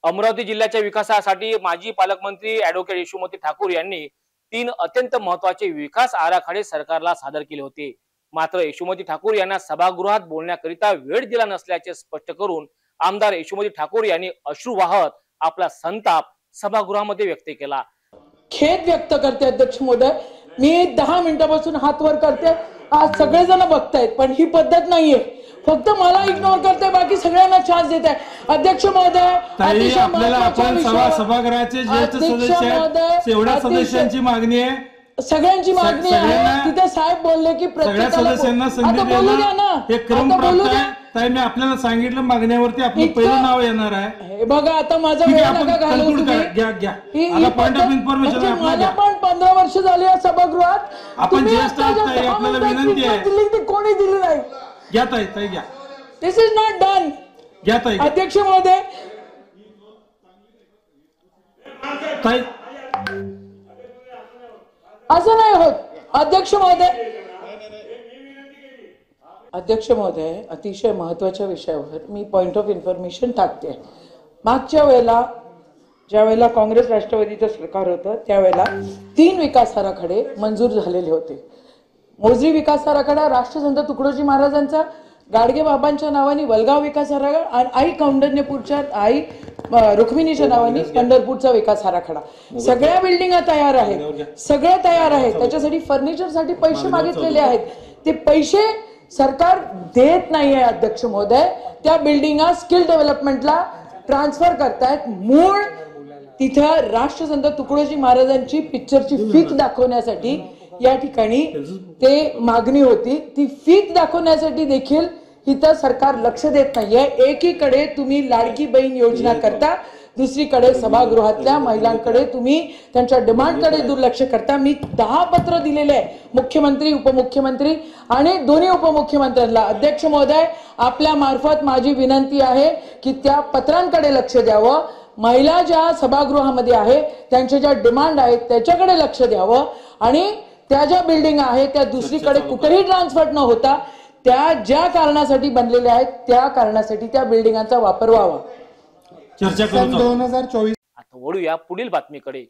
अमरावती जिल्ह्याच्या विकासासाठी माजी पालकमंत्री ॲडव्होकेट यशोमती ठाकूर यांनी 3 अत्यंत महत्त्वाचे विकास आराखडे सरकारला सादर केले होते। मात्र यशोमती ठाकूर यांना सभागृहात बोलण्याकरिता वेळ दिला नसल्याचे स्पष्ट करून आमदार यशोमती ठाकूर यांनी अश्रू वाहत आपला संताप सभागृहामध्ये व्यक्त केला। खेद व्यक्त करते अध्यक्ष महोदय, मी 10 मिनिटांपासून हात वर करते, आज सगळेजण बघतायत, पण ही पद्धत नाहीये। फक्त मला इग्नोर करते, बाकी सगळ्यांना चान्स देते। अध्यक्ष महोदय, सभागृहाचे ज्येष्ठ सदस्य आहेत, एवढ्या सदस्यांची मागणी आहे, सगळ्यांची मागणी आहे। तिथे साहेब बोलले की सगळ्या सदस्यांना संधी देणं हे क्रम प्राप्त आहे। ताई, मी आपल्याला सांगितलं मागण्यावरती आपलं पहिलं नाव येणार आहे। बघा, आता माझा वेळ नका घालवू तुम्ही। आता पॉइंट ऑफ इन्फॉर्मेशन आहे मला पण 15 वर्ष झाली या सभागृहात। आपण ज्येष्ठ आहात, आपल्याला विनंती आहे, ती कोणी दिली नाही। घ्या ताई, ताई घ्या। दिस इज नॉट डन। घ्या ताई। अध्यक्ष महोदय, ताई असं नाही होत। अध्यक्ष महोदय, अध्यक्ष महोदय, अतिशय महत्त्वाच्या विषयावर मी पॉइंट ऑफ इन्फॉर्मेशन टाकते। मागच्या वेळेला ज्या वेळेला काँग्रेस राष्ट्रवादीचं सरकार होतं त्यावेळेला 3 विकास आराखडे मंजूर झालेले होते। मोजरी विकास आराखडा राष्ट्रसंत तुकडोजी महाराजांचा, गाडगे बाबांच्या नावाने वलगाव विकास आराखडा आणि आई कौंडण्यपूरच्या आई रुक्मिणीच्या नावाने पंढरपूरचा विकास आराखडा। सगळ्या बिल्डिंगा तयार आहेत, सगळे तयार आहेत। त्याच्यासाठी फर्निचरसाठी पैसे मागितलेले आहेत, ते पैसे सरकार देत नाहीये। अध्यक्ष महोदय, त्या बिल्डिंगा स्किल डेव्हलपमेंटला ट्रान्सफर करतायत। मूळ तिथं राष्ट्रसंत तुकडोजी महाराजांची पिक्चरची फीत दाखवण्यासाठी या ठिकाणी ते मागणी होती, ती फीत दाखवण्यासाठी देखील इथं सरकार लक्ष देत नाहीये। एकीकडे तुम्ही लाडकी बहीण योजना करता, दुसरीकडे सभागृहातल्या महिलांकडे तुम्ही त्यांच्या डिमांडकडे दुर्लक्ष करता। मी 10 पत्र दिलेले आहे मुख्यमंत्री, उपमुख्यमंत्री आणि दोन्ही उपमुख्यमंत्र्यांना। अध्यक्ष महोदय, आपल्या मार्फत माझी विनंती आहे की त्या पत्रांकडे लक्ष द्यावं। महिला ज्या सभागृहामध्ये आहे त्यांच्या ज्या डिमांड आहेत त्याच्याकडे लक्ष द्यावं आणि त्या ज्या बिल्डिंग आहेत त्या दुसरीकडे कुठेही ट्रान्सफर न होता त्या ज्या कारणासाठी बनलेल्या आहेत त्या कारणासाठी त्या बिल्डिंगांचा वापर व्हावा। चर्चा करू 2024। आता वळूया पुढील बातमीकडे।